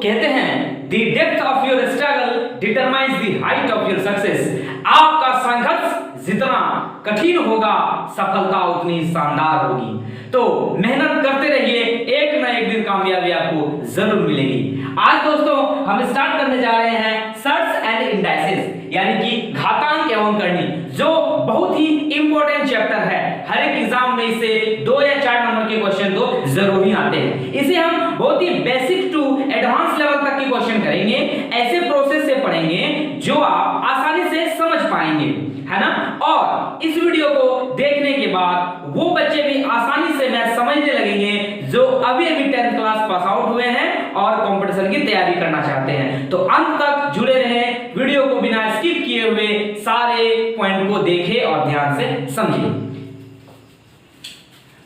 कहते हैं the depth of your struggle determines the height of your success. आपका संघर्ष जितना कठिन होगा सफलता उतनी शानदार होगी। तो मेहनत करते रहिए, एक ना एक दिन कामयाबी आपको जरूर मिलेगी। आज दोस्तों हम स्टार्ट करने जा रहे हैं सर्ट्स एंड इंडाइसेस यानी कि घातांक एवं करनी, जो बहुत ही इंपॉर्टेंट चैप्टर है। हर एक एग्जाम में इसे 2 या 4 नंबर के क्वेश्चन तो जरूर ही आते हैं। इसे हम बहुत ही बेसिक टू एडवांस लेवल तक के क्वेश्चन करेंगे, ऐसे प्रोसेस से पढ़ेंगे जो आप आसानी से समझ पाएंगे, है ना। और इस वीडियो को देखने के बाद वो बच्चे भी आसानी से मैथ समझने लगेंगे जो अभी 10th क्लास पास आउट हुए हैं और कंपटीशन की तैयारी करना चाहते हैं। तो अंत तक जुड़े रहें, वीडियो को बिना स्किप किए हुए सारे पॉइंट को देखें और ध्यान से समझिए।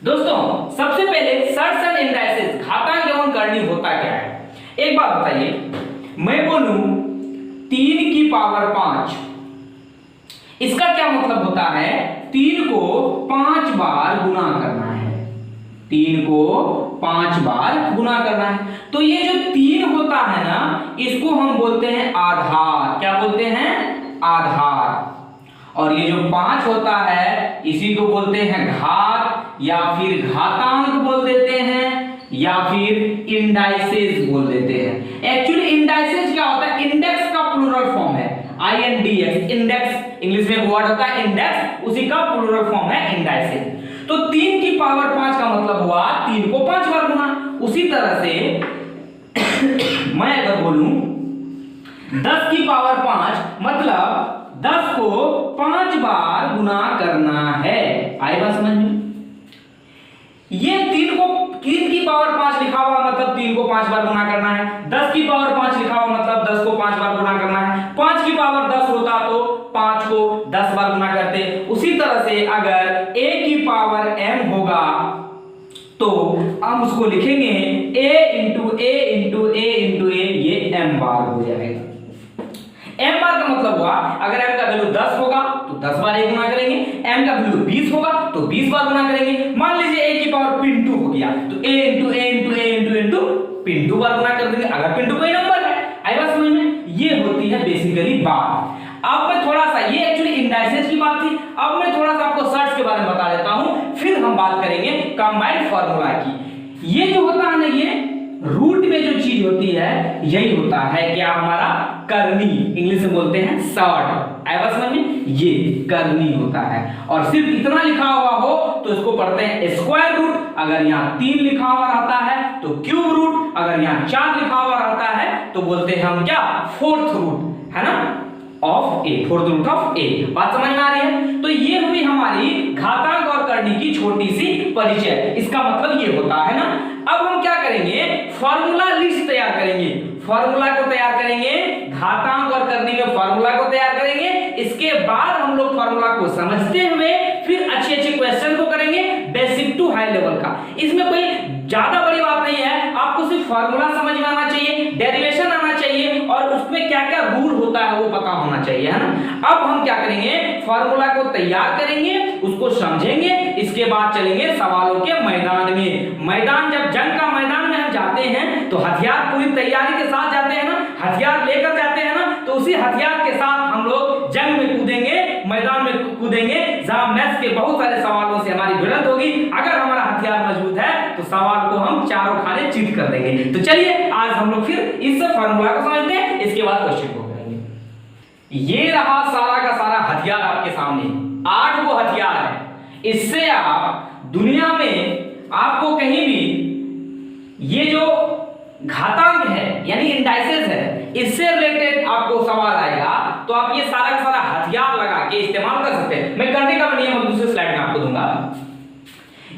दोस्तों सबसे पहले सर्ट्स एंड इंडाइसेस घातांक एवं करनी होता क्या है। एक बात बताइए, मैं बोलूं 3 की पावर 5, इसका क्या मतलब होता है? 3 को 5 बार गुना करना है। 3 को 5 बार गुना करना है। तो ये जो 3 होता है ना, इसको हम बोलते हैं आधार। क्या बोलते हैं? आधार। और ये जो 5 होता है इसी को बोलते हैं घात या फिर घातांक बोल देते हैं या फिर इंडाइसेस बोल देते हैं। एक्चुअली इंडाइसेस क्या होता है? इंडेक्स का प्लूरल फॉर्म है, INDX। इंडेक्स इंग्लिश में वर्ड होता है इंडेक्स, उसी का प्लूरल फॉर्म है इंडाइसेस। तो 3 की पावर 5 का मतलब हुआ 3 को 5 बार गुना। उसी तरह से मैं अगर बोलूं 10 की पावर 5 मतलब 10 को 5 बार गुना करना है। आई बात समझ में? ये 3 की पावर 5 लिखा हुआ मतलब 3 को 5 बार गुना करना है। 10 की पावर 5 लिखा हुआ मतलब 10 को 5 बार गुना करना है। 5 की पावर 10 होता तो 5 को 10 बार गुना करते। उसी तरह से अगर a की पावर m होगा तो हम उसको लिखेंगे a into a into a into a, ये m बार हो जाएगा। m बार का मतलब हुआ अगर m का वैल्यू 10 होगा तो 10 बार a गुना करेंगे, m का वैल्यू 20 होगा तो 20 बार गुना करेंगे। मान लीजिए a की पावर पिंटू हो गया तो a into a into a into into पिंटू बार गुना कर देंगे, अगर पिंटू कोई नंबर है। आई बात समझ में? ये होती है बेसिकली बात। अब मैं थोड़ा सा, ये एक्चुअली इंडाइसेस की बात थी, अब मैं थोड़ा सा आपको सर्ट्स के बारे में बता देता हूं, फिर हम बात करेंगे कंबाइंड फार्मूला की। ये जो होता है ना, ये रूट में जो चीज होती है यही होता है क्या? हमारा करनी, इंग्लिश में बोलते हैं सर्ट। आई बात समझ में? ये करनी होता है। और सिर्फ इतना लिखा हुआ हो तो इसको पढ़ते हैं स्क्वायर रूट। अगर यहाँ 3 लिखा हुआ रहता है तो क्यूब रूट, अगर यहाँ 4 लिखा हुआ रहता है तो बोलते हैं हम क्या? फोर्थ रूट, है ना, of A, fourth root of A. बात समझ में आ रही है? तो ये हुई हमारी घातांक और करनी की छोटी सी परिचय। इसका मतलब ये होता है ना। अब हम क्या करेंगे? फार्मूला लिस्ट तैयार करेंगे। फार्मूला को तैयार करेंगे, घातांक और करनी में फार्मूला को तैयार करेंगे। इसके बाद हम लोग फार्मूला को समझते हुए फिर अच्छे अच्छे क्वेश्चन को करेंगे, बेसिक टू हाई लेवल का। इसमें कोई ज्यादा बड़ी बात नहीं है, आपको सिर्फ फार्मूला समझ में आना चाहिए, डेरिवेशन आना चाहिए और उसमें क्या क्या रूल होता है वो पता होना चाहिए, है ना। अब हम क्या करेंगे? फार्मूला को तैयार करेंगे, उसको समझेंगे, इसके बाद चलेंगे सवालों के मैदान में। मैदान, जब जंग का मैदान में हम जाते हैं तो हथियार पूरी तैयारी के साथ जाते हैं ना, हथियार लेकर जाते हैं ना, तो उसी हथियार के साथ हम लोग जंग में कूदेंगे, मैदान में कूदेंगे, जहां मैथ्स के बहुत सारे सवालों से हमारी भिड़ंत होगी। अगर हमारा हथियार मजबूत है तो सवाल को हम चारों खाने चित कर देंगे। तो चलिए आज हम लोग फिर इस फार्मूला को समझते हैं, इसके बाद क्वेश्चन को करेंगे। ये रहा सारा का सारा हथियार आपके सामने, 8 वो हथियार है। इससे आप दुनिया में आपको कहीं भी ये जो घातांक है यानी इंडाइसेस है, इससे रिलेटेड आपको सवाल आएगा तो आप ये सारा का सारा हथियार लगा के इस्तेमाल कर सकते हैं। मैं करने का नियम दूसरे स्लाइड में आपको दूंगा।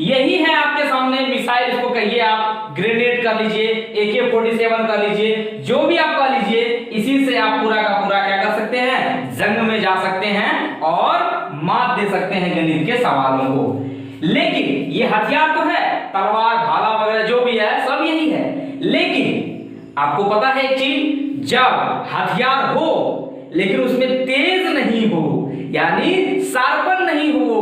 यही है आपके सामने मिसाइल, इसको कहिए आप ग्रेनेड कर लीजिए, AK-47 कर लीजिए, जो भी आप कर लीजिए, इसी से आप पूरा का पूरा क्या कर सकते हैं? जंग में जा सकते हैं और मात दे सकते हैं गणित के सवालों को। लेकिन ये हथियार तो है, तलवार, भाला वगैरह जो भी है सब यही है। लेकिन आपको पता है एक चीज, जब हथियार हो लेकिन उसमें तेज नहीं हो, यानी शार्पन नहीं हो,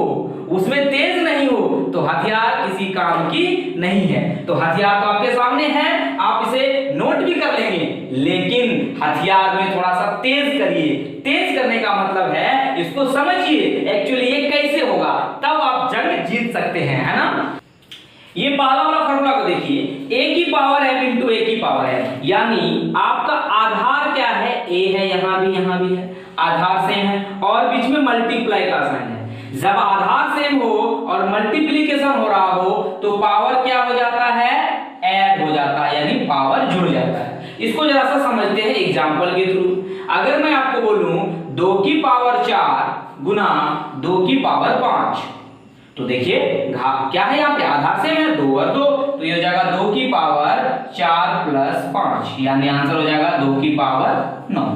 उसमें तेज नहीं हो, तो हथियार किसी काम की नहीं है। तो हथियार तो आपके सामने है, आप इसे नोट भी कर लेंगे। लेकिन हथियार में थोड़ा सा तेज करिए। तेज करने का मतलब है इसको समझिए एक्चुअली ये कैसे होगा, तब आप जंग जीत सकते हैं, है ना। ये पहला वाला फॉर्मूला को देखिए, a की पावर m इंटू a की पावर m, यानी आपका आधार क्या है, a है, यहां भी है, आधार सेम है और बीच में मल्टीप्लाई का साइन है। जब आधार सेम हो और मल्टीप्लीकेशन हो रहा हो तो पावर क्या हो जाता है, ऐड हो जाता है, यानी पावर जुड़ जाता है। इसको जरा सा समझते हैं एग्जांपल के थ्रू। अगर मैं आपको बोलूं 2 की पावर 4 गुना 2 की पावर 5, तो देखिए क्या है यहाँ पे आधार सेम है, 2 और 2, तो ये हो जाएगा 2 की पावर 4 प्लस 5, यानी आंसर हो जाएगा 2 की पावर 9।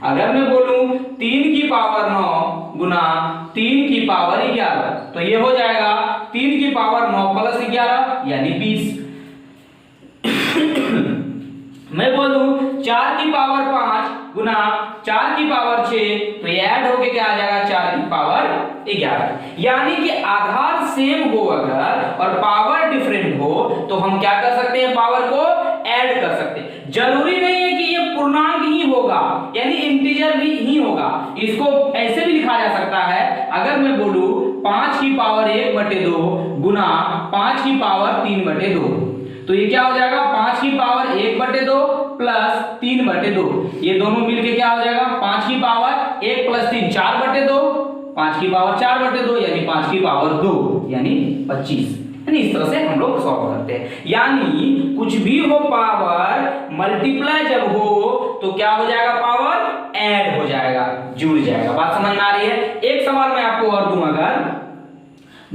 अगर मैं बोलूं 3 की पावर 9 गुना 3 की पावर 11, तो ये हो जाएगा 3 की पावर 9 प्लस 11 यानी 20। मैं बोलूं 4 की पावर 5 गुना 4 की पावर 6, तो ये ऐड होके क्या आ जाएगा 4 की पावर 11। यानी कि आधार सेम हो अगर और पावर डिफरेंट हो तो हम क्या कर सकते हैं, पावर को ऐड कर सकते हैं। जरूरी नहीं है कि ये पूर्णांक ही होगा, यानी इंटीजर भी ही होगा। इसको ऐसे भी लिखा जा सकता है, अगर मैं बोलूं 5 की पावर 1/2 गुना 5 की पावर 3/2, तो ये क्या हो जाएगा 5 की पावर 1/2 प्लस 3/2, ये दोनों मिलके क्या हो जाएगा 5 की पावर 1 प्लस 3 4/2, 5 की पावर 4/2 यानी 5 की पावर 2 यानी 25। यानी इस तरह से हम लोग सॉल्व करते हैं। यानी कुछ भी हो पावर मल्टीप्लाई जब हो तो क्या हो जाएगा, पावर ऐड हो जाएगा, जुड़ जाएगा। बात समझ में आ रही है। एक सवाल मैं आपको और दूं, अगर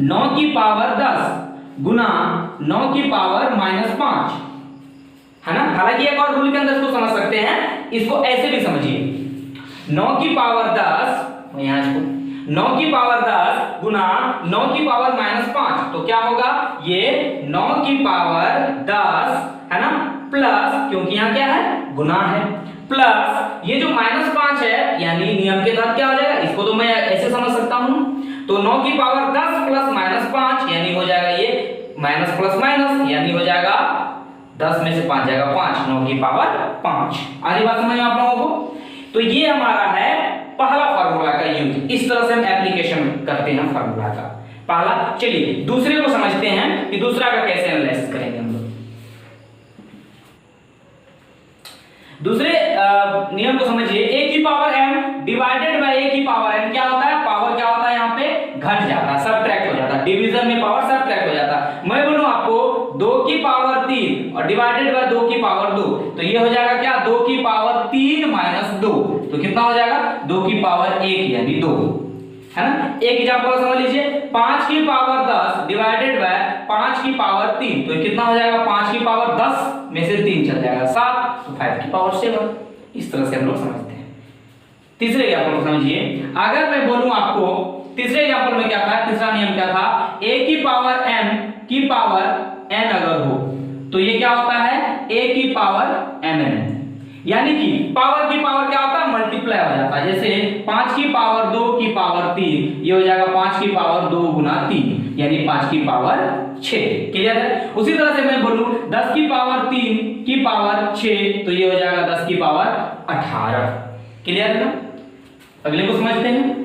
9 की पावर 10 गुना 9 की पावर -5, है ना। हालांकि एक और रूल के अंदर इसको समझ सकते हैं, इसको ऐसे भी समझिए 9 की पावर 10, यहां इसको 9 की पावर 10 गुना 9 की पावर -5, तो क्या होगा, ये 9 की पावर 10 है ना, प्लस, क्योंकि यहाँ क्या है गुना है, प्लस ये जो -5 है, यानी नियम के तहत क्या हो जाएगा, इसको तो मैं ऐसे समझ सकता हूं, तो 9 की पावर 10 प्लस -5 यानी हो जाएगा ये माइनस प्लस माइनस, यानी हो जाएगा 10 में से 5 जाएगा 5, 9 की पावर 5। आधी बात समझ में आप लोगों को। तो ये हमारा है पहला फार्मूला का यूज, इस तरह से हम एप्लीकेशन करते हैं फार्मूला का पहला। चलिए दूसरे को समझते हैं कि दूसरा का कैसे एनालाइज करेंगे हम लोग। दूसरे नियम को समझिए, a की power m divided by a की पावर n क्या होता है, पावर क्या होता है यहाँ पे घट जाता है, सबट्रैक्ट हो जाता है, डिवीजन में पावर सबट्रैक्ट हो जाता है। मैं बोलूं आपको 2 की पावर 3 और डिवाइडेड बाय 2 की पावर 2, तो ये हो जाएगा क्या 2 की पावर 3 माइनस 2, तो कितना हो जाएगा 2 की पावर 1 यानी 2, है ना। एक एग्जांपल समझ लीजिए, 5 की पावर 10 डिवाइडेड बाय 5 की पावर 3, तो कितना हो जाएगा 5 की पावर 10 में से 3 चल जाएगा 7, तो 5 की पावर 7। इस तरह से हम लोग समझते हैं। तीसरे एग्जांपल को समझिए, अगर मैं बोलूं आपको तीसरे एग्जांपल में क्या था, तीसरा नियम क्या था, a की पावर m की पावर n अगर हो तो ये क्या होता है a की पावर mn, यानी कि पावर की पावर क्या होता है मल्टीप्लाई हो जाता है। जैसे 5 की पावर 2 की पावर 3, ये हो जाएगा 5 की पावर 2 गुना 3 यानी 5 की पावर 6। क्लियर है। उसी तरह से मैं बोलूं 10 की पावर 3 की पावर 6, तो ये हो जाएगा 10 की पावर 18। क्लियर है ना। अगले को समझते हैं।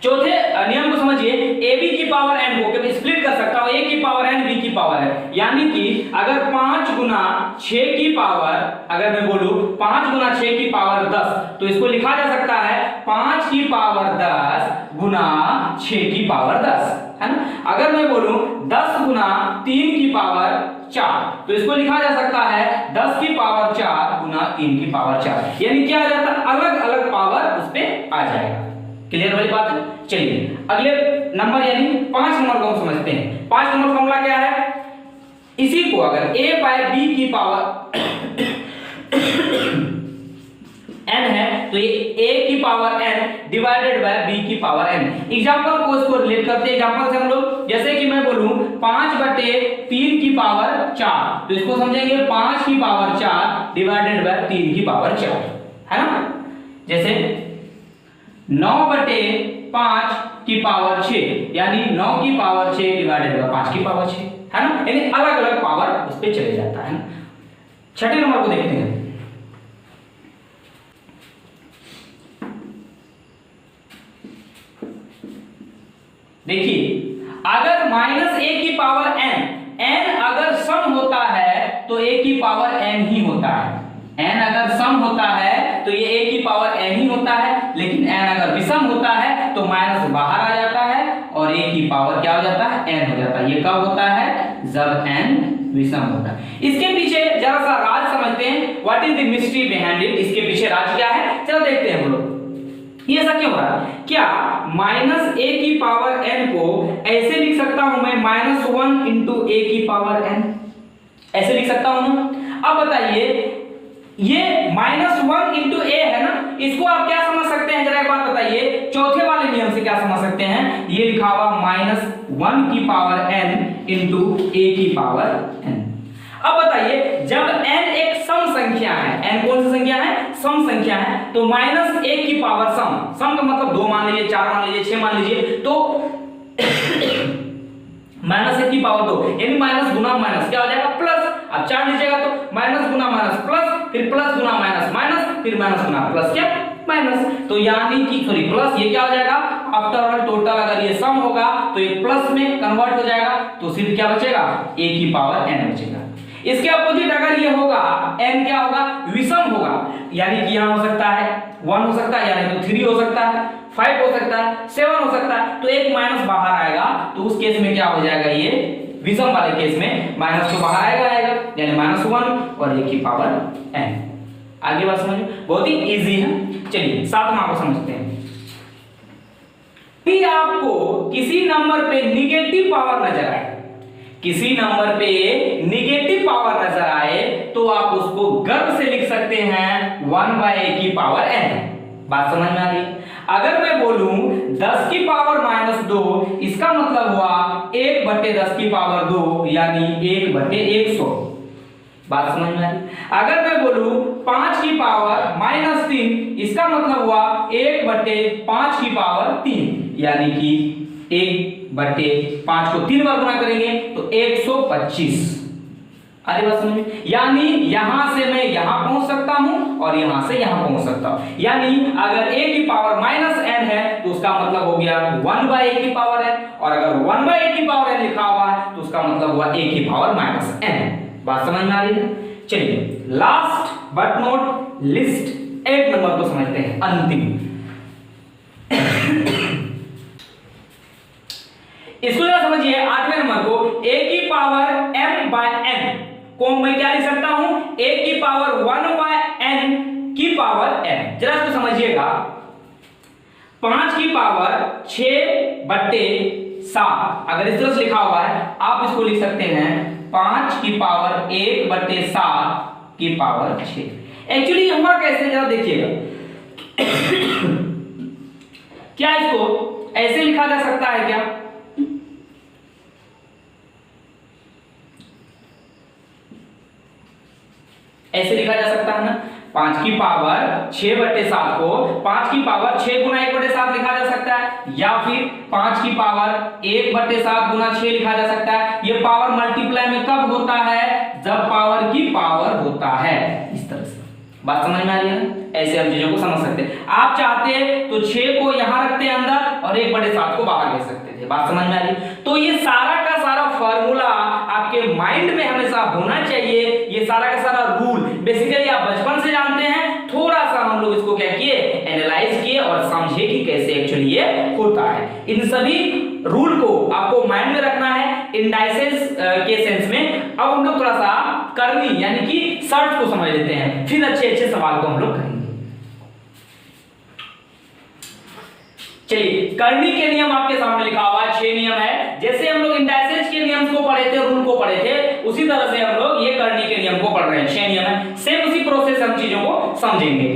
चौथे नियम को समझिए, ab की पावर n को मैं स्प्लिट कर सकता हूं, a की पावर n b की पावर है, यानी कि अगर 5 गुना 6 की पावर, अगर मैं बोलूं 5 गुना 6 की पावर 10, तो इसको लिखा जा सकता है 5 की पावर 10 गुना 6 की पावर 10, है ना। अगर मैं बोलूं 10 गुना 3 की पावर 4, तो इसको लिखा जा सकता है 10 की पावर 4 गुना 3 की पावर 4, यानी क्या आ जाता है अलग अलग पावर उस पे आ जाएगा। क्लियर वाली बात है। चलिए अगले नंबर यानी 5 नंबर को हम समझते हैं। 5 नंबर फॉर्मूला क्या है, इसी को अगर a बाय b की पावर n है तो ये a की power n divided by b की पावर n। एग्जांपल को इसको रिलेट करते हैं। एग्जांपल से हम लोग, जैसे कि मैं बोलूं 5/3 की पावर 4, तो इसको समझेंगे 5 की पावर 4 डिवाइडेड बाय 3 की पावर 4, है ना। जैसे 9/5 की पावर 6, यानी 9 की पावर 6 डिवाइडेड बाय 5 की पावर 6, है ना। यानी अलग अलग पावर उस पे चले जाता है ना। छठे नंबर को देखते हैं। a की पावर n ही होता है। n अगर सम होता है तो ये a की पावर n ही होता है, लेकिन n अगर विषम होता है तो माइनस बाहर आ जाता है और a की पावर क्या हो जाता है, n हो जाता है। ये कब होता है, जब n विषम होता है। इसके पीछे जरा सा राज समझते हैं, what is the mystery behind it, इसके पीछे राज क्या है, चलो देखते हैं हम लोग। ये ऐसा क्यों हो रहा है, क्या माइनस a की पावर n को ऐसे लिख सकता हूं मैं, -1 इंटू a की पावर n, ऐसे लिख सकता हूं ना। अब बताइए ये -1 इंटू a है ना, इसको आप क्या समझ सकते हैं, जरा एक बात बताइए, चौथे वाले नियम से क्या समझ सकते हैं, ये लिखा हुआ -1 की पावर n इंटू a की पावर n। अब बताइए जब n एक सम संख्या है, n कौन सी संख्या है, सम संख्या है, तो -1 की पावर सम का मतलब 2 मान लीजिए, 4 मान लीजिए, 6 मान लीजिए, तो -1 की पावर 2 यानी माइनस गुना माइनस क्या हो जाएगा, प्लस। अब 4 लीजिएगा तो माइनस गुना माइनस प्लस, फिर प्लस गुना माइनस माइनस, फिर माइनस गुना प्लस क्या, माइनस। तो यानी कि सॉरी प्लस, ये क्या हो जाएगा, आफ्टर ऑल टोटल अगर ये सम होगा तो ये प्लस में कन्वर्ट हो जाएगा, तो सिर्फ क्या बचेगा, a की पावर n बचेगा। इसके अपोजिट अगर ये होगा n क्या होगा, विषम होगा, यानी कि यहां हो सकता है 1 हो सकता है, यानी तो 3 हो सकता है, 5 हो सकता है, 7 हो सकता है, तो एक माइनस बाहर आएगा, तो उस केस में क्या हो जाएगा, ये विषम वाले केस में माइनस तो बाहर आएगा, यानी -1 और a की पावर n। आगे बात समझो, बहुत ही इजी है। चलिए 7वां को समझते हैं। भी आपको किसी नंबर पे निगेटिव पावर नजर आए, किसी नंबर पे निगेटिव पावर नजर आए, तो आप उसको गर्व से लिख सकते हैं 1/a की पावर n। बात समझ में आ रही? अगर मैं बोलूं 10 की पावर -2, इसका मतलब हुआ 1/10 की पावर 2 यानी 1/100। बात समझ में आ रही? अगर मैं बोलूं 5 की पावर -3, इसका मतलब हुआ 1/5 की पावर 3 यानी कि 1/5 को 3 बार गुना करेंगे तो 125। अरे बात समझ में? यानी यहां से मैं यहां पहुंच सकता हूं और यहां से यहां पहुंच सकता हूं। यानी अगर a की पावर -n है तो उसका मतलब हो गया 1/a की पावर n, और अगर 1/a की पावर n लिखा हुआ है तो उसका मतलब हुआ a की पावर -n। बात समझ में आ रही है? चलिए last but not list 8 number को समझते हैं, अंतिम। इसको जरा समझिए, 8वें नंबर को a की पावर m/n को मैं क्या लिख सकता हूं, a की पावर 1/n की पावर n। जरा इसको समझिएगा, 5 की पावर 6/7 अगर इस तरह से लिखा हुआ है, आप इसको लिख सकते हैं 5 की पावर 1/7 की पावर 6। एक्चुअली हुआ कैसे, जरा देखिएगा। क्या इसको ऐसे लिखा जा सकता है क्या, ऐसे लिखा जा सकता है ना, 5 की पावर 6/7 को 5 की पावर 6 गुना 1/7 लिखा जा सकता है, या फिर 5 की पावर 1/7 गुना 6 लिखा जा सकता है। ये पावर मल्टीप्लाई में कब होता है, जब पावर की पावर होता है, इस तरह से। बात समझ में आ रही है ना? ऐसे हम चीजों को समझ सकते हैं। आप चाहते हैं तो 6 को यहां रखते हैं अंदर और 1/7 को बाहर ले सकते थे। बात समझ में आ रही है? तो ये सारा का सारा फॉर्मूला आपके माइंड में हमेशा होना चाहिए, ये सारा का सारा रूल बेसिकली आप बचपन से जानते हैं, थोड़ा सा हम लोग इसको क्या किए, एनालाइज किए और समझे कि कैसे एक्चुअली ये होता है। इन सभी रूल को आपको माइंड में रखना है इंडाइसेस के सेंस में। अब हम लोग थोड़ा सा करनी यानी कि सर्च को समझ लेते हैं, फिर अच्छे अच्छे सवाल को हम लोग करेंगे। चलिए, करनी के नियम आपके सामने लिखा हुआ है, 6 नियम है। जैसे हम लोग इंडाइसेस के नियम को पढ़े थे, रूल को पढ़े थे, उसी तरह से हम लोग ये करनी के नियम को पढ़ रहे हैं। 6 नियम है, सेम उसी प्रोसेस हम चीजों को समझेंगे।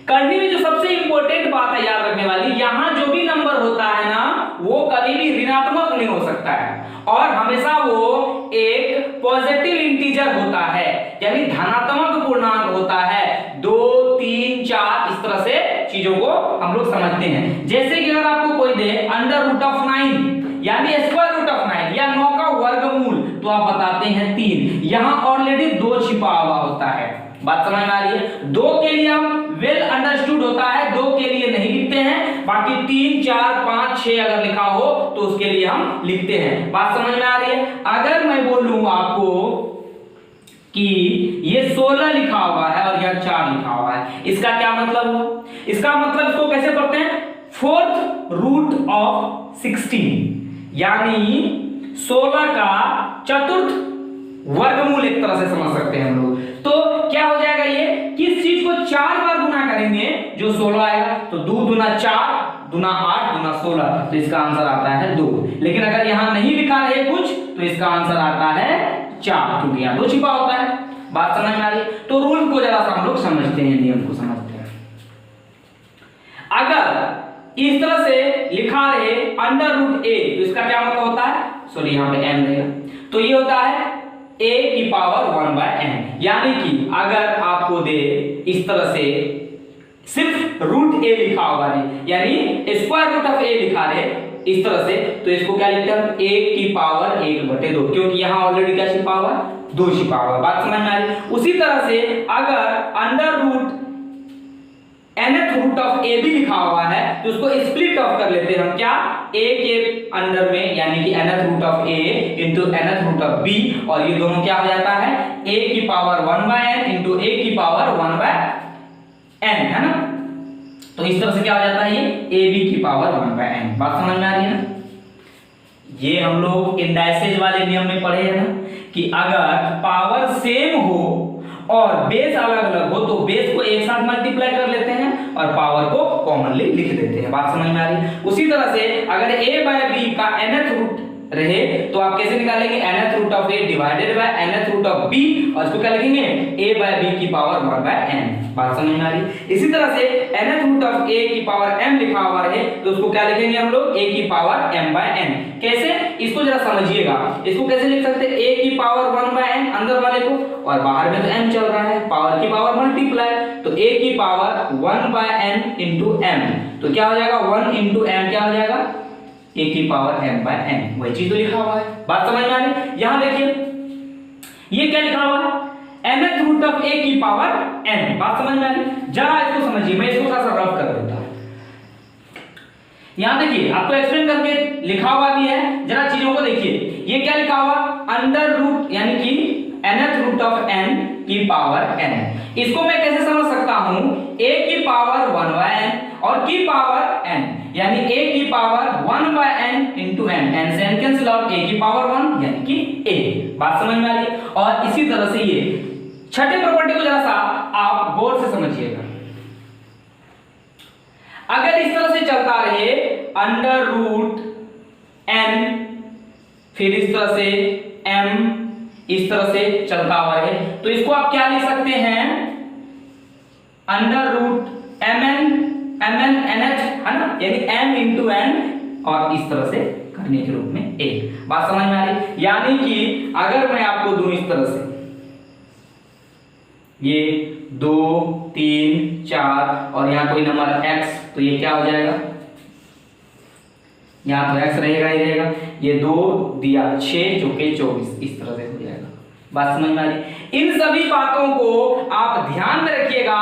करनी में जो सबसे इंपॉर्टेंट बात है याद रखने वाली, यहां जो भी नंबर होता है ना, वो कभी भी ऋणात्मक नहीं हो सकता है और हमेशा वो एक पॉजिटिव इंटीजर होता है, यानी धनात्मक पूर्णांक होता है। 2, 3, 4 इस तरह से चीजों को हम लोग समझते हैं। जैसे कि अगर आपको कोई दे √9 यानी √9 या 9 का वर्गमूल, तो आप बताते हैं 3। यहां ऑलरेडी 2 छिपा हुआ होता है। बात समझ में आ रही है? 2 के लिए हम वेल अंडरस्टूड होता है, 2 के लिए नहीं लिखते हैं। बाकी 3, 4, 5, 6 अगर लिखा हो तो उसके लिए हम लिखते हैं। बात समझ में आ रही है? अगर मैं बोलूं आपको कि ये 16 लिखा हुआ है और यह 4 लिखा हुआ है, इसका क्या मतलब हुआ? इसका मतलब इसको कैसे पढ़ते हैं? 4th रूट ऑफ 16, यानी 16 का चतुर्थ वर्गमूल एक तरह से समझ सकते हैं हम लोग। तो क्या हो जाएगा ये, किस चीज को 4 बार गुना करेंगे जो 16 आएगा, तो 2 दूना 4 दूना 8 दूना 16, तो इसका आंसर आता है 2। लेकिन अगर यहां नहीं लिखा है कुछ तो इसका आंसर आता है 4, क्योंकि यहां 2 छिपा होता है। बात समझ में आ रही? तो रूल को जरा सा हम लोग समझते हैं, नियम को समझते हैं। अगर इस तरह से लिखा रहे अंडर रूट ए, तो इसका क्या मतलब होता है? सॉरी यहां पे m रहेगा, तो ये होता है a की पावर 1/n, यानी कि अगर आपको दे इस तरह से सिर्फ रूट ए लिखा होगा नहीं, यानी स्क्वायर रूट ऑफ ए लिखा रहे इस तरह से, तो इसको क्या लिखते हैं? 1 की पावर 1/2, क्योंकि यहां ऑलरेडी क्या छिपा हुआ? 2 छिपा हुआ। बात समझ में आ रही? उसी तरह से अगर under root nth root of A भी लिखा हुआ है तो उसको स्प्लिट ऑफ कर लेते हैं हम, क्या? a के अंडर में, यानी कि nth root of a into nth root of b, और ये दोनों क्या हो जाता है? a की पावर 1/n इंटू a की पावर 1/n, है ना? तो इस तरह से क्या हो जाता है? ये ab की पावर 1/n। बात समझ में आ रही है ना? ये हम लोग इंडाइसेज वाले नियम में पढ़े हैं ना, कि अगर पावर सेम हो और बेस अलग अलग हो तो बेस को एक साथ मल्टीप्लाई कर लेते हैं और पावर को कॉमनली लिख देते हैं। बात समझ में आ रही है? उसी तरह से अगर a बाय b का nth रूट रहे तो आप कैसे निकालेंगे? nth root of a divided by nth root of b, और इसको क्या लिखेंगे? a बाय b की पावर 1/n। बात समझ में आ रही? इसी तरह से nth रूट ऑफ a की पावर m लिखा हुआ रहे तो उसको क्या लिखेंगे हम लोग? a की पावर m/n। कैसे? इसको जरा समझिएगा, इसको कैसे लिख सकते हैं? a की पावर 1/n अंदर वाले को, और बाहर में तो m चल रहा है, पावर की पावर मल्टीप्लाई, तो a की पावर 1/n इंटू m, तो क्या हो जाएगा? 1 इंटू m क्या हो जाएगा? a की पावर m/n। वही चीज तो लिखा हुआ है। बात समझ में आ रही? यहां देखिए ये क्या लिखा हुआ है? nth रूट ऑफ a की पावर n। बात समझ में आ रही? जरा इसको समझिए, मैं इसको थोड़ा सा रफ कर देता हूं। यहां देखिए आपको एक्सप्लेन करके लिखा हुआ भी है, जरा चीजों को देखिए। ये क्या लिखा हुआ? अंडर रूट, यानी कि nth रूट ऑफ n की पावर n। इसको मैं कैसे समझ सकता हूं? a की पावर 1/n और की पावर n, यानी a की power 1/n into n, n से n कैंसिल आउट, a की पावर 1 यानी कि a। बात समझ में आ रही है? और इसी तरह से ये छठे प्रॉपर्टी को जरा सा आप गौर से समझिएगा। अगर इस तरह से चलता रहे अंडर रूट n, फिर इस तरह से m, इस तरह से चलता हुआ है, तो इसको आप क्या लिख सकते हैं? अंडर रूट mn nth, है ना, यानी m इंटू n, और इस तरह से करने के रूप में a। बात समझ में आ रही? यानी कि अगर मैं आपको दूं इस तरह से, ये 2 3 4 और यहां कोई नंबर x, तो ये क्या हो जाएगा? यहां तो x रहेगा ही रहेगा, ये 2 दिया 6 चौके 24, इस तरह से हो जाएगा। बात समझ में आ रही? इन सभी बातों को आप ध्यान में रखिएगा,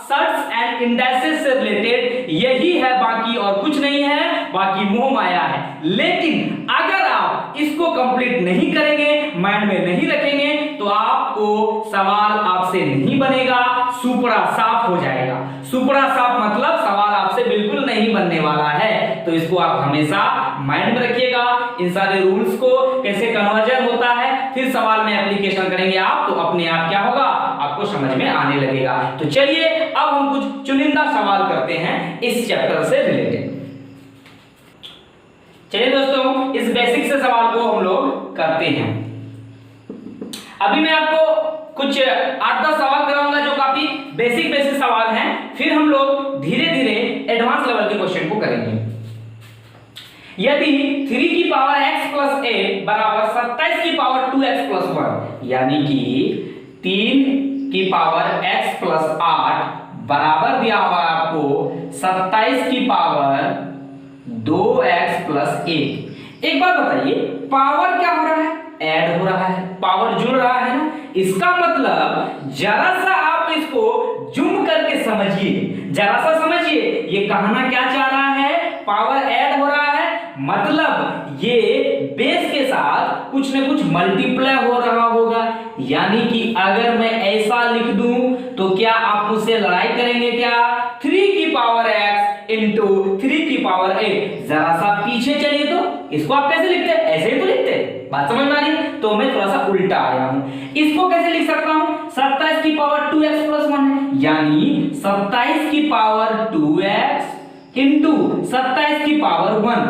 सर्ट्स एंड इंडाइसेस से रिलेटेड यही है, बाकी और कुछ नहीं है, बाकी मोह माया है। लेकिन अगर आप इसको कंप्लीट नहीं करेंगे, माइंड में नहीं रखेंगे, तो आपको सवाल आपसे नहीं बनेगा, सुपड़ा साफ हो जाएगा। सुपड़ा साफ मतलब सवाल आपसे बिल्कुल नहीं बनने वाला है। तो इसको आप हमेशा माइंड में रखिएगा, इन सारे रूल्स को, कैसे कन्वर्जन होता है, फिर सवाल में एप्लीकेशन करेंगे आप, तो अपने आप क्या होगा? आपको समझ में आने लगेगा। तो चलिए अब हम कुछ चुनिंदा सवाल करते हैं इस चैप्टर से रिलेटेड। चलिए दोस्तों, इस बेसिक से सवाल को हम लोग करते हैं। अभी मैं आपको कुछ 8-10 सवाल कराऊंगा जो काफी बेसिक सवाल हैं, फिर हम लोग धीरे धीरे एडवांस लेवल के क्वेश्चन को करेंगे। यदि 3 की पावर x प्लस a बराबर 27 की पावर 2x प्लस 1, यानी कि 3 की पावर x प्लस 8 बराबर दिया हुआ आपको 27 की पावर 2x प्लस 1। एक बात बताइए, पावर क्या हो रहा है? ऐड हो रहा है, पावर जुड़ रहा है ना। इसका मतलब जरा सा आप इसको जूम करके समझिए, जरा सा समझिए, ये कहना क्या चाह रहा है? पावर ऐड हो रहा है, मतलब ये बेस के साथ कुछ ना कुछ मल्टीप्लाई हो रहा होगा, यानी कि अगर मैं ऐसा लिख दूं तो क्या आप मुझसे लड़ाई करेंगे क्या? 3 की पावर x इंटू 3 की पावर 8। जरा सा पीछे चलिए, तो इसको आप कैसे लिखते हैं? ऐसे ही तो लिखते हैं, बात समझ में आ रही? तो मैं थोड़ा सा उल्टा आया हूं। इसको कैसे लिख सकता हूं? 27 की पावर 2x प्लस 1 है, यानी 27 की पावर 2x इंटू 27 की पावर 1।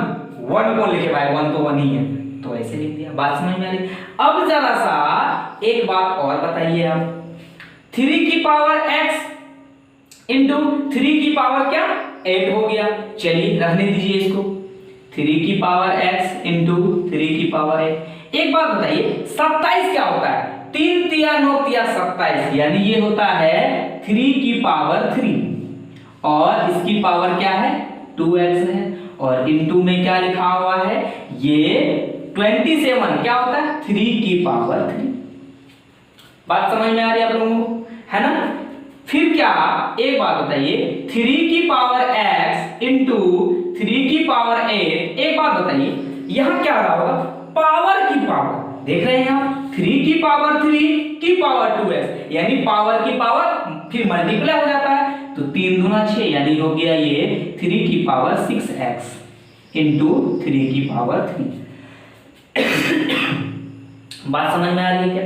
1 कौन लिखे भाई? 1 तो 1 ही है, तो ऐसे लिख दिया। बात समझ में आ रही? अब जरा सा एक बात और बताइए आप, 3 की पावर x इंटू 3 की पावर क्या? 8 हो गया। चलिए रहने दीजिए इसको, 3 की पावर x इंटू 3 की पावर 8। एक बात बताइए, 27 क्या होता है? 3 तिया 9 तिया 27, यानी ये होता है 3 की पावर 3 और इसकी पावर क्या है? 2x है, और इंटू में क्या लिखा हुआ है? ये 27 क्या होता है? 3 की पावर 3। बात समझ में आ रही है आप लोगों को, है ना? फिर क्या, एक बात बताइए, 3 की पावर x इंटू 3 की पावर 8। एक बात बताइए, यहां क्या रहा होगा? पावर की पावर, देख रहे हैं आप, 3 की पावर 3 की पावर 2x, यानी पावर की पावर फिर मल्टीप्लाई हो जाता है, तो 3 दूना 6, यानी हो गया ये 3 की पावर 6x इंटू 3 की पावर 3। बात समझ में आ रही है क्या?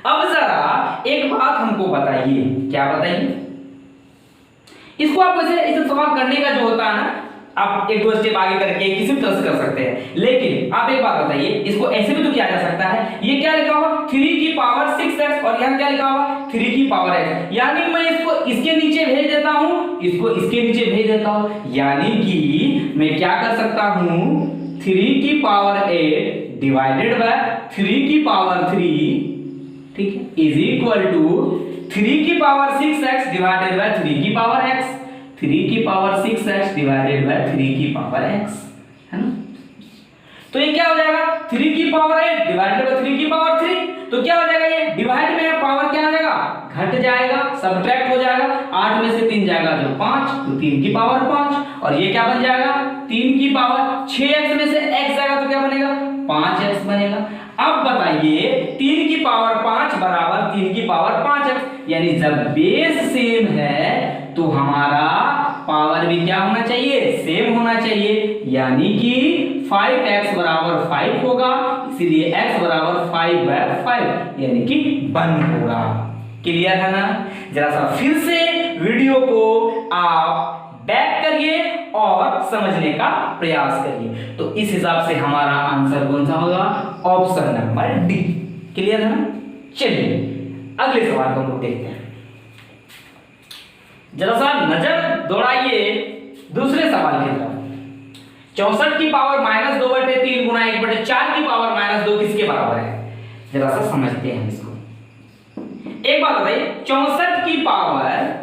अब जरा एक बात हमको बताइए, क्या बताइए? इसको आप वैसे इसे सवाल करने का जो होता है ना, आप एक दो स्टेप आगे करके किसी भी तरह से कर सकते हैं, लेकिन आप एक बात बताइए, इसको ऐसे भी तो किया जा सकता है। ये क्या लिखा हुआ? 3 की पावर 6x, और यहाँ क्या लिखा हुआ? 3 की पावर x, यानी मैं इसको इसके नीचे भेज देता हूं, इसको इसके नीचे भेज देता हूं, यानी कि मैं क्या कर सकता हूं? 3 की पावर 8 डिवाइडेड बाय 3 की पावर 3, ठीक है, इज इक्वल टू 3 की पावर 6x डिवाइडेड बाय 3 की पावर x, 3 की पावर 6x डिवाइडेड बाय 3 की पावर x, है ना? तो ये क्या हो जाएगा? 3 की पावर 8 डिवाइडेड बाय 3 की पावर 3, तो क्या हो जाएगा? ये डिवाइड में पावर क्या आ जाएगा? घट जाएगा, सब्ट्रैक्ट हो जाएगा, 8 में से 3 जाएगा जो 5, तो 3 की पावर 5, और ये क्या बन जाएगा? 3 की पावर 6x में से x जाएगा तो क्या बनेगा? 5x बनेगा। अब बताइए, 3 की पावर 5 बराबर 3 की पावर 5x, यानी जब बेस सेम है तो हमारा पावर भी क्या होना चाहिए? सेम होना चाहिए, यानी कि 5x बराबर 5 होगा, इसलिए x बराबर 5/5, यानी कि 1 होगा। क्लियर है ना? जरा सा फिर से वीडियो को आप बैक करिए और समझने का प्रयास करिए, तो इस हिसाब से हमारा आंसर कौन सा होगा? Option number D. क्लियर है ना? चलिए अगले सवाल को हम लोग देखते हैं। जरा सा नजर दौड़ाइए दूसरे सवाल की तरफ। 64 की पावर -2/3 गुना 1/4 की पावर -2 किसके बराबर है? जरा सा समझते हैं इसको। एक बात बताइए, 64 की पावर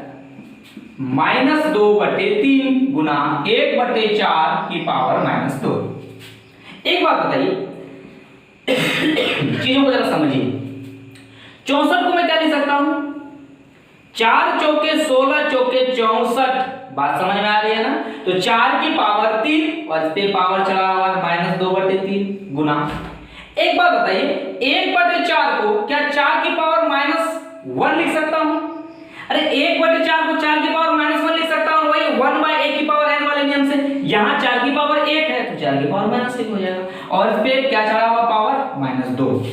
-2/3 गुना 1/4 की पावर -2। एक बात बताइए, चीजों को जरा समझिए। 64 को मैं क्या लिख सकता हूं? 4 चौके 16 चौके 64। बात समझ में आ रही है ना? तो 4 की पावर 3 और इस पे पावर चला हुआ है -2/3 गुना। एक बात बताइए, 1/4 को क्या 4 की पावर -1 लिख सकता हूं? अरे 1/4 को 4 की पावर -1 लिख सकता हूं, वही 1/a की पावर n वाले नियम से। यहां 4 की पावर 1 है तो 4 की पावर -1 हो जाएगा, और इस पे क्या चढ़ा हुआ? पावर -2।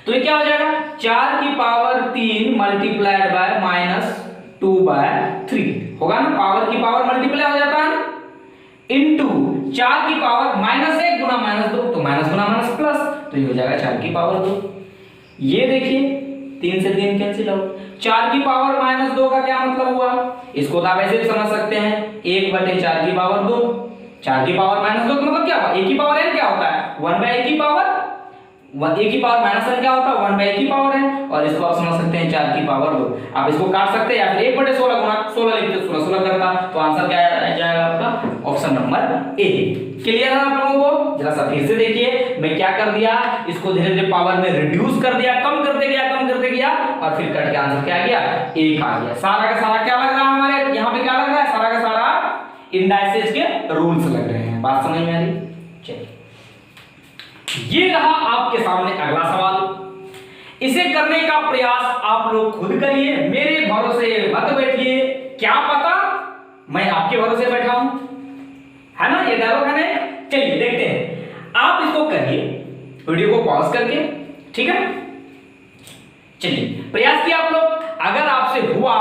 तो ये क्या हो जाएगा? 4 की पावर 3 मल्टीप्लाइड बाय -2/3 होगा ना? पावर की पावर मल्टीप्लाई हो जाता है ना, इनटू 4 की पावर -1 गुना -2, तो माइनस गुना माइनस प्लस, तो ये हो जाएगा 4 की पावर 2। ये देखिए 3 से 3 कैंसिल आउट। 4 की पावर -2 का क्या मतलब हुआ? इसको तो आप ऐसे भी समझ सकते हैं, 1/4 की पावर 2। 4 की पावर -2 का मतलब क्या हुआ? a की पावर n क्या होता है? 1/a की पावर a की पावर -n क्या होता है? 1/a की पावर n, और इसको आप समझ सकते हैं 4 की पावर 2। आप इसको काट सकते हैं, या फिर 1/16 गुना 16 लिखते 16 करता, तो आंसर क्या आ जाएगा आपका? Option number A. क्लियर है आप लोगों को? जरा सा फिर से देखिए, मैं क्या कर दिया, इसको धीरे धीरे पावर में रिड्यूस कर दिया, कम करते गया, और फिर कट के आंसर क्या आ गया? 1 आ गया। सारा का सारा क्या लग रहा है हमारे यहाँ पे? क्या लग रहा है? सारा का सारा इंडाइसेस के रूल्स लग रहे हैं। बात समझ में आ रही? चलिए ये रहा आपके सामने अगला सवाल। इसे करने का प्रयास आप लोग खुद करिए, मेरे भरोसे मत बैठिए। क्या पता मैं आपके भरोसे बैठा हूं, है ना, ये डायलॉग है ना। चलिए देखते हैं, आप इसको करिए वीडियो को पॉज करके, ठीक है। चलिए प्रयास किया आप लोग, अगर आपसे हुआ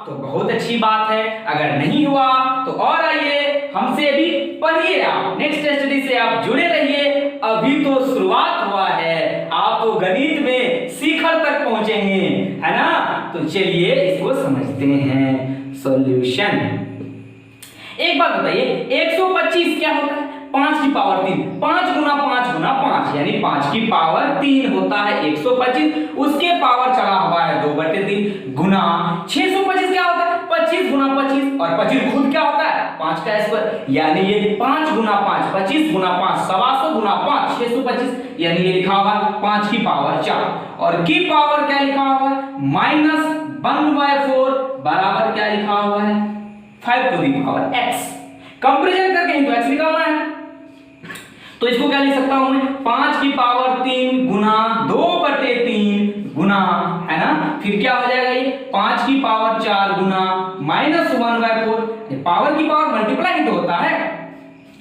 तो बहुत अच्छी बात है, अगर नहीं हुआ तो और आइए हमसे भी पढ़िए, आप नेक्स्ट स्टडी से आप जुड़े रहिए। अभी तो शुरुआत हुआ है, आप तो गणित में शिखर तक पहुंचेंगे, है ना। तो चलिए इसको समझते हैं सॉल्यूशन। एक बात बताइए, 125 क्या होता है? 5 की पावर 3, 5 गुना 5 गुना 5 यानी 5 की पावर 3 होता है 125। उसके पावर चढ़ा हुआ है 2/3 गुना 625 क्या होता है? 25 गुना 25, और 25 खुद क्या होता है? 5 का स्क्वायर, यानी ये 5 गुना 5, 25 गुना 5, 125 गुना 5, 625, यानी ये लिखा हुआ 5 की पावर 4, और की पावर क्या लिखा हुआ है? -1/4 बराबर क्या लिखा हुआ है? 5 टू दी पावर x। कंपैरिजन करके ही तो x निकालना है, तो इसको क्या लिख सकता हूं मैं? 5 की पावर 3 गुना 2/3 गुना, है ना, फिर क्या हो जाएगा ये 5 की पावर 4 गुना -1/4, पावर की पावर मल्टीप्लाई तो होता है,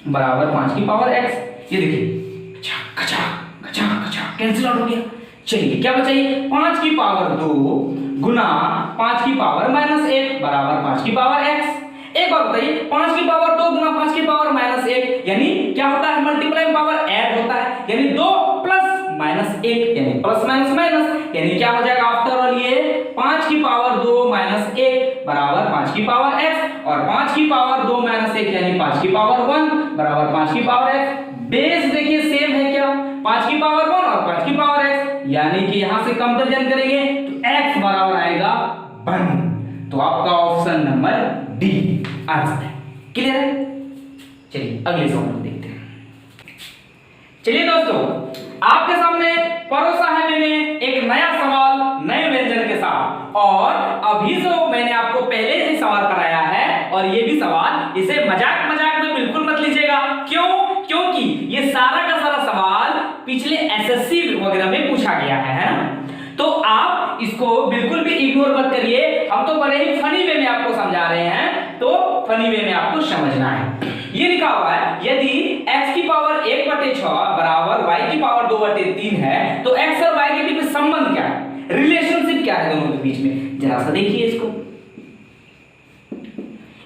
बराबर 5 की पावर x। ये देखिए कैंसिल आउट हो गया। चलिए क्या बचा ये? 5 की पावर 2 गुना 5 की पावर -1 बराबर 5 की पावर x। एक बात बताइए, 5 की पावर 2 गुना 5 की पावर -1 यानी क्या होता है? मल्टीप्लाई पावर ऐड होता है, यानी 2 प्लस -1 यानी प्लस माइनस माइनस, यानी क्या हो जाएगा? आफ्टर ऑल ये 5 की पावर 2 -1 बराबर 5 की पावर x, और 5 की पावर 2 -1 यानी 5 की पावर 1 बराबर 5 की पावर x। बेस देखिए सेम है क्या? 5 की पावर 1 और 5 की पावर x, यानी कि यहां से कंपैरिजन करेंगे तो x बराबर आएगा 1। तो आपका ऑप्शन नंबर डी आंसर है। क्लियर है? चलिए अगले सवाल को देखते हैं। चलिए दोस्तों, आपके सामने परोसा है मैंने एक नया सवाल नए व्यंजन के साथ, और अभी जो मैंने आपको पहले से सवाल कराया है, और ये भी सवाल इसे मजाक मजाक में बिल्कुल मत लीजिएगा। क्यों? क्योंकि ये सारा का सारा सवाल पिछले एसएससी वगैरह में पूछा गया है ना। तो आप इसको बिल्कुल भी इग्नोर मत करिए, हम तो बड़े ही फनी वे में आपको समझा रहे हैं, तो फनी वे में आपको समझना है। ये लिखा हुआ है, यदि x की पावर 1/6 बराबर y की पावर 2/3 है, तो x और y के बीच में संबंध क्या है? रिलेशनशिप क्या है दोनों के बीच में? जरा सा देखिए इसको।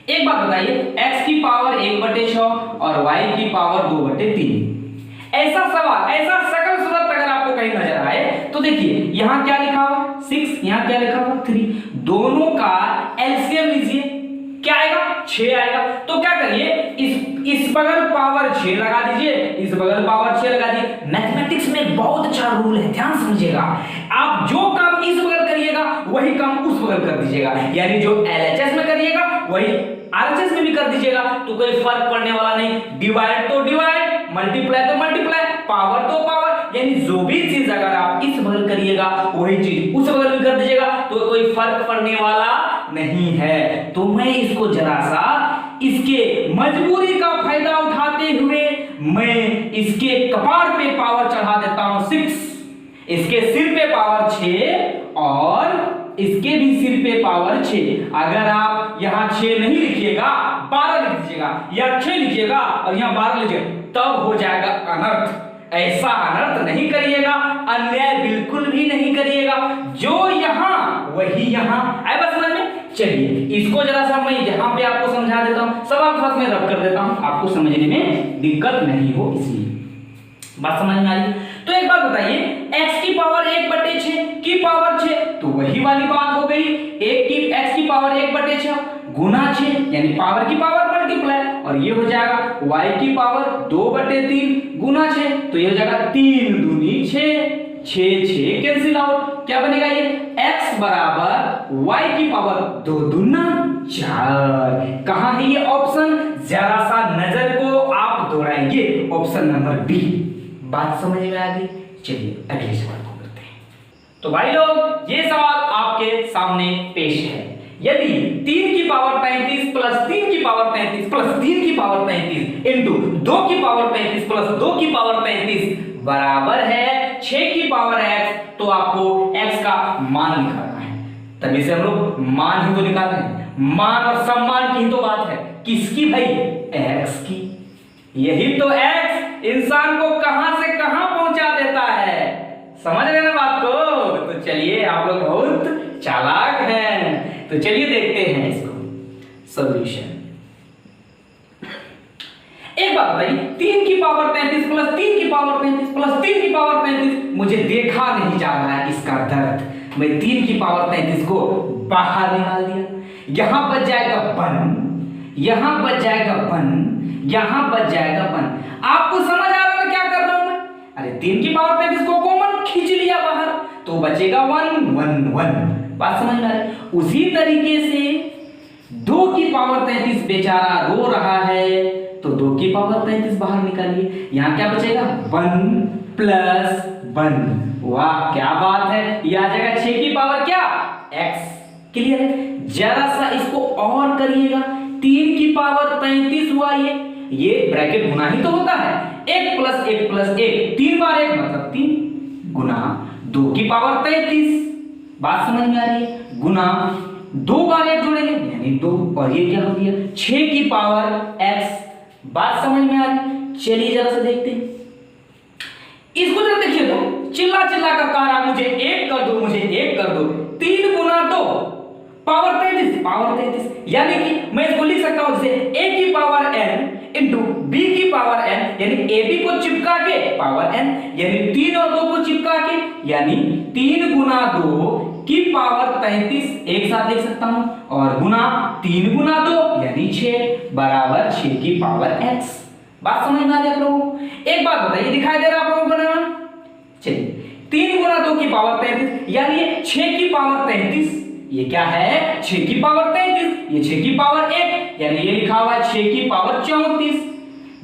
एक बात बताइए, x की पावर 1/6 और y की पावर 2/3, ऐसा सवाल, ऐसा सकल सूरत अगर आपको कहीं नजर आए तो देखिए यहां क्या लिखा हुआ 6, यहां क्या लिखा हुआ 3, दोनों का एलसीएम लीजिए, क्या आएगा? 6 आएगा। तो क्या करिए, इस बगल पावर 6 लगा दीजिए, इस बगल पावर 6 लगा दीजिए। मैथमेटिक्स में बहुत अच्छा रूल है, ध्यान समझिएगा। आप जो काम इस बगल करिएगा वही काम उस बगल कर दीजिएगा, यानी जो एलएचएस में करिएगा वही आरएचएस में भी कर दीजिएगा, तो कोई फर्क पड़ने वाला नहीं। डिवाइड तो डिवाइड, मल्टीप्लाई तो मल्टीप्लाई, पावर तो पावर, यानी जो भी चीज अगर आप इस बगल करिएगा वही चीज उस बगल में कर दीजिएगा, तो कोई फर्क पड़ने वाला नहीं है। तो मैं इसको जरा सा इसके मजबूरी का फायदा उठाते हुए मैं इसके कपार पे पावर चढ़ा देता हूं 6, इसके सिर पे पावर 6 और इसके भी सिर पे पावर 6। अगर आप यहां 6 नहीं लिखिएगा 12 लिख दीजिएगा, या 6 लिखिएगा और यहां 12 लिखिएगा, तब हो जाएगा अनर्थ। ऐसा अनर्थ नहीं करिएगा, अन्याय बिल्कुल भी नहीं करिएगा। जो यहां वही यहां आए, बस समझ में। चलिए इसको जरा सा मैं यहां पे आपको समझा देता हूं, सवाल थोड़ा में रब कर देता हूं, आपको समझने में दिक्कत नहीं हो, इसलिए बात समझ में आ रही। तो एक बात बताइए, x की पावर 1/6 की पावर 6, तो वही वाली बात हो गई, x की पावर 1/6 गुना 6 यानी पावर की पावर मल्टीप्लाई, और ये हो जाएगा y की पावर 2/3 गुना 6, तो ये हो जाएगा 3 दूनी 6, 6 कैंसिल आउट, क्या बनेगा ये x बराबर y की पावर 2 दूना 4। कहां है ये ऑप्शन? जरा सा नजर को आप दौड़ाएंगे, ऑप्शन नंबर बी। बात समझ में आ गई? चलिए अगले सवाल को करते हैं। तो भाई लोग ये सवाल आपके सामने पेश है, यदि 3 की पावर 35 प्लस 3 की पावर 35 प्लस 3 की पावर 35 इंटू 2 की पावर 35 प्लस 2 की पावर 35 बराबर है 6 की पावर x, तो आपको x का मान निकालना है। तभी से हम लोग मान ही तो निकाल रहे हैं, मान और सम्मान की ही तो बात है। किसकी भाई? x की। यही तो x इंसान को कहां से कहां पहुंचा देता है, समझ रहे ना बात को? तो चलिए, आप लोग बहुत चालाक हैं, तो चलिए देखते हैं इसको सॉल्यूशन। एक बात बताइए, 3 की पावर 33 प्लस 3 की पावर 35 प्लस 3 की पावर 35, मुझे देखा नहीं जा रहा है इसका दर्द। मैं 3 की पावर 33 को बाहर निकाल दिया, यहां बच जाएगा 1, यहां बच जाएगा 1, यहां बच जाएगा 1। आपको समझ आ रहा है क्या कर रहा हूं मैं? अरे 3 की पावर 35 को कॉमन खींच लिया बाहर, तो बचेगा 1 1 1। बात समझ में आ रही है? उसी तरीके से 2 की पावर 33 बेचारा रो रहा है, तो 2 की पावर 33 बाहर निकालिए, यहां क्या बचेगा? 1 प्लस 1। वाह क्या बात है, ये आ जाएगा 6 की पावर क्या? x। क्लियर है? जरा सा इसको और करिएगा, 3 की पावर 33 हुआ, ये ब्रैकेट गुना ही तो होता है, 1 प्लस 1 प्लस 1, 3 बार 1 मतलब 3 गुना 2 की पावर 33। बात समझ में आ रही है? गुना 2 बार 1 जोड़ेंगे यानी 2, और ये क्या हो गया? 6 की पावर x। बात समझ में आ रही? चलिए जरा सा देखते हैं इसको, जरा देखिए तो चिल्ला चिल्ला कर कह रहा मुझे 1 कर दो, मुझे 1 कर दो। 3 गुना 2 पावर 33, यानी कि मैं इसको लिख सकता हूं जैसे a की पावर n इंटू b की पावर n, यानी ab को चिपका के पावर n, यानी 3 और 2 को चिपका के, यानी 3 गुना 2 की पावर 33 एक साथ लिख सकता हूं, और गुना 3 गुना 2 यानी 6 बराबर 6 की पावर x। बात समझ में आ रही है आप लोगों को? एक बात बताइए, दिखाई दे रहा है आप लोगों को बनाना? चलिए 3 गुना 2 की पावर 33, यानी ये 6 की पावर 33, ये क्या है? 6 की पावर 33, ये 6 की पावर 1, यानी ये लिखा हुआ है 6 की पावर 34।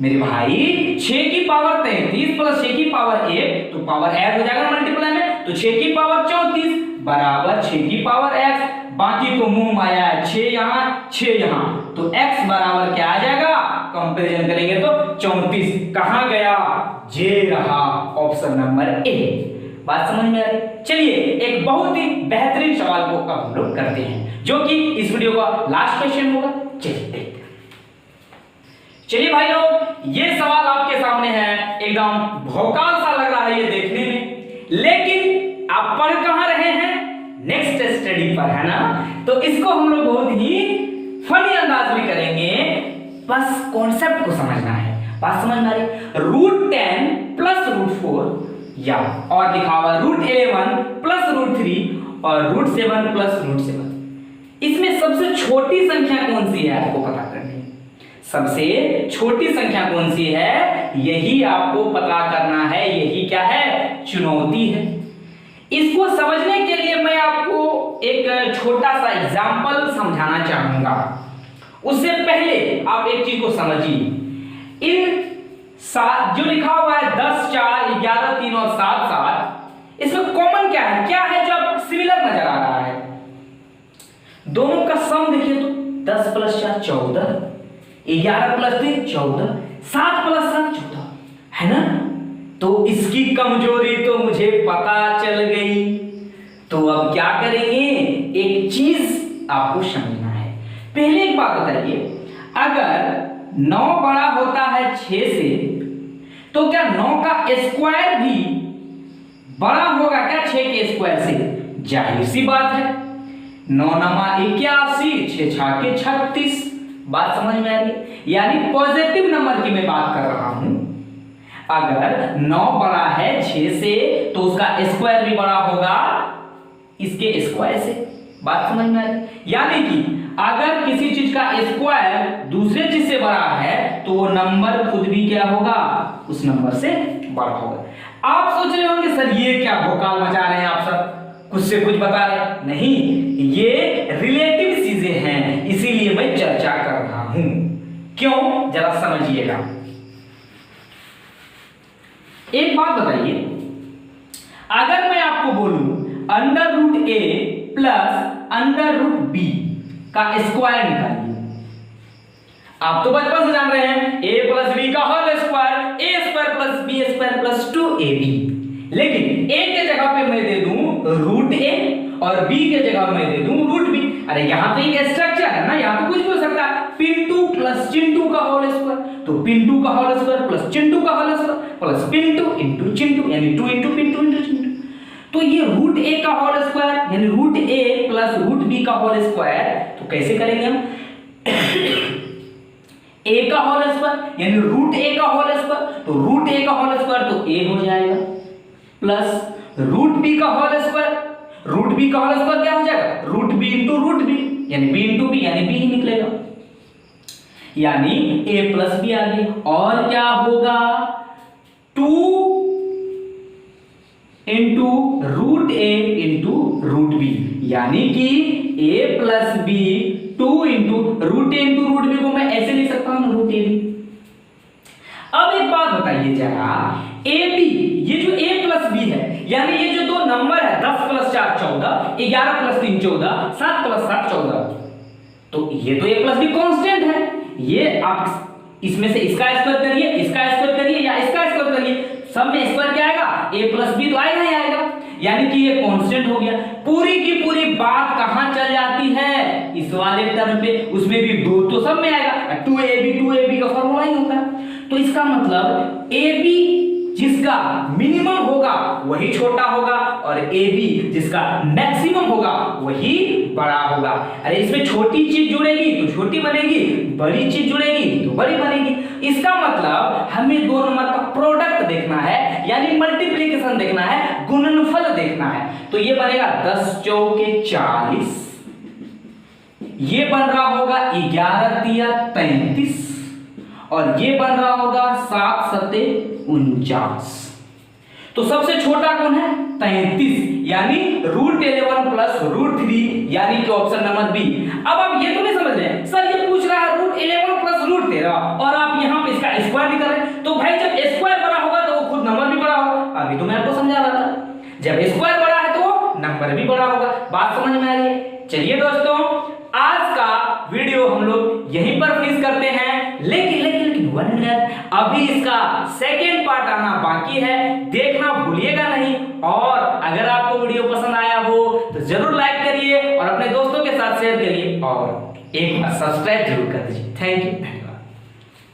मेरे भाई 6 की पावर 33 प्लस 6 की पावर 1, तो पावर ऐड हो जाएगा मल्टीप्लाई में, तो 6 की पावर 34 बराबर 6 की पावर x। बाकी तो मुंह माया है, 6 यहां 6 यहां, तो x बराबर क्या आ जाएगा? कंपैरिजन करेंगे तो 34 कहां गया? जे रहा, ऑप्शन नंबर ए। बात समझ में आ रही? चलिए एक बहुत ही बेहतरीन सवाल को अब हम लोग करते हैं, जो कि इस वीडियो का लास्ट क्वेश्चन होगा। चलिए देखते हैं। चलिए भाई लोग, ये सवाल आपके सामने है, एकदम भौकाल सा लग रहा है ये देखने में, लेकिन आप पढ़ कहां रहे हैं? नेक्स्ट स्टडी पर, है ना? तो इसको हम लोग बहुत ही फनी अंदाज में करेंगे, बस कॉन्सेप्ट को समझना है। बात समझ में आ रही? √10 प्लस √4, या और लिखा हुआ √11 प्लस √3 और √7 प्लस √7। इसमें सबसे छोटी संख्या कौन सी है आपको पता करनी है। सबसे छोटी संख्या कौन सी है यही आपको पता करना है, यही क्या है? चुनौती है। इसको समझने के लिए मैं आपको एक छोटा सा एग्जाम्पल समझाना चाहूंगा। उससे पहले आप एक चीज को समझिए, इन जो लिखा हुआ है 10 4 11 3 और 7 7, इसमें कॉमन क्या है? क्या है जो आपको सिमिलर नजर आ रहा है? दोनों का सम देखिए तो 10 प्लस 4 14, 11 प्लस 3 14, 7 प्लस 7 14, है ना? तो इसकी कमजोरी तो मुझे पता चल गई। तो अब क्या करेंगे? एक चीज आपको समझना है। पहले एक बात बताइए, अगर 9 बड़ा होता है 6 से, तो क्या 9 का स्क्वायर भी बड़ा होगा क्या 6 के स्क्वायर से? जाहिर सी बात है, 9 नमा 81, 6 6 के 36। बात समझ में आ रही? यानी पॉजिटिव नंबर की मैं बात कर रहा हूं। अगर 9 बड़ा है 6 से, तो उसका स्क्वायर भी बड़ा होगा इसके स्क्वायर से। बात समझ में आ रही? यानी कि अगर किसी चीज का स्क्वायर दूसरे चीज से बड़ा है, तो वो नंबर खुद भी क्या होगा? उस नंबर से बड़ा होगा। आप सोच रहे होंगे सर ये क्या भोकाल मचा रहे हैं आप सब, कुछ से कुछ बता रहे हैं। नहीं, ये रिलेटिव चीजें हैं, इसीलिए मैं चर्चा कर रहा हूं। क्यों? जरा समझिएगा। एक बात बताइए, अगर मैं आपको बोलूं √a प्लस √b का स्क्वायर निकालिए, आप तो बचपन से जान रहे हैं a प्लस बी का whole square, a square plus b square प्लस 2ab। लेकिन a के जगह पे मैं दे दूं रूट a और b के जगह मैं दे दूं रूट b। अरे यहां तो एक स्ट्रक्चर है ना, यहां तो कुछ भी हो सकता है। पिंटू प्लस चिंटू का होल स्क्वायर, तो पिंटू का होल स्क्वायर प्लस चिंटू का whole square plus Pintu into Chintu यानी 2 इंटू पिंटू इंटू चिंटू। तो ये रूट a का होल स्क्वायर यानी root a plus root b का होल स्क्वायर, तो कैसे करेंगे हम a का होल स्क्वायर यानी रूट a का होल स्क्वायर, तो रूट a का होल स्क्वायर तो a हो जाएगा प्लस रूट b का होल स्क्वायर, रूट b का होल स्क्वायर क्या हो जाएगा root b into root b यानी b इंटू b यानी b ही निकलेगा, यानी a प्लस b आ गया। और क्या होगा 2 into root a into root b, यानी कि a plus b 2 into root a into root b को मैं ऐसे लिख सकता हूं रूट a b। अब एक बात बताइए जरा ab, ये जो a प्लस b है यानी ये जो दो नंबर है 10 प्लस 4 14, 11 प्लस 3 14, 7 प्लस 7 14, तो ये तो a प्लस b कांस्टेंट है। ये आप इसमें से इसका स्क्वायर करिए, इसका स्क्वायर करिए या इसका स्क्वायर करिए, सब में स्क्वायर क्या आएगा a प्लस बी तो आएगा ही आएगा, यानी कि ये कांस्टेंट हो गया। पूरी की पूरी बात कहां चल जाती है इस वाले टर्म पे, उसमें भी 2 तो सब में आएगा, 2ab का फॉर्मूला ही होता है। तो इसका मतलब ab जिसका मिनिमम होगा वही छोटा होगा और ab जिसका मैक्सिमम होगा वही बड़ा होगा। अरे इसमें छोटी चीज जुड़ेगी तो छोटी बनेगी, बड़ी चीज जुड़ेगी तो बड़ी बनेगी। इसका मतलब हमें दो नंबर का प्रोडक्ट देखना है यानी मल्टीप्लिकेशन देखना है, गुणनफल देखना है। तो ये बनेगा 10 चौके 40, ये बन रहा होगा 11 तिया 33 और ये बन रहा होगा 7 सत्ते 49। तो सबसे छोटा कौन है 33 यानी रूट 11 प्लस रूट 3 यानी कि ऑप्शन नंबर बी। अब आप ये तो नहीं समझ रहे सर, ये पूछ रहा है रूट 11 प्लस रूट 13 और आप यहाँ पे इसका स्क्वायर भी कर रहे हैं, तो भाई जब स्क्वायर बड़ा होगा तो वो खुद नंबर भी बड़ा होगा। अभी तो मैं आपको समझा रहा था, जब स्क्वायर बड़ा है तो वो नंबर भी बड़ा होगा। बात समझ में आ रही है? चलिए दोस्तों, आज का वीडियो हम लोग यहीं पर फिनिश करते हैं, लेकिन वन मिनट, अभी इसका सेकेंड पार्ट आना बाकी है, देखना भूलिएगा नहीं। और अगर आपको वीडियो पसंद आया हो तो जरूर लाइक करिए और अपने दोस्तों के साथ शेयर करिए और एक बार सब्सक्राइब जरूर कर दीजिए। Thank you.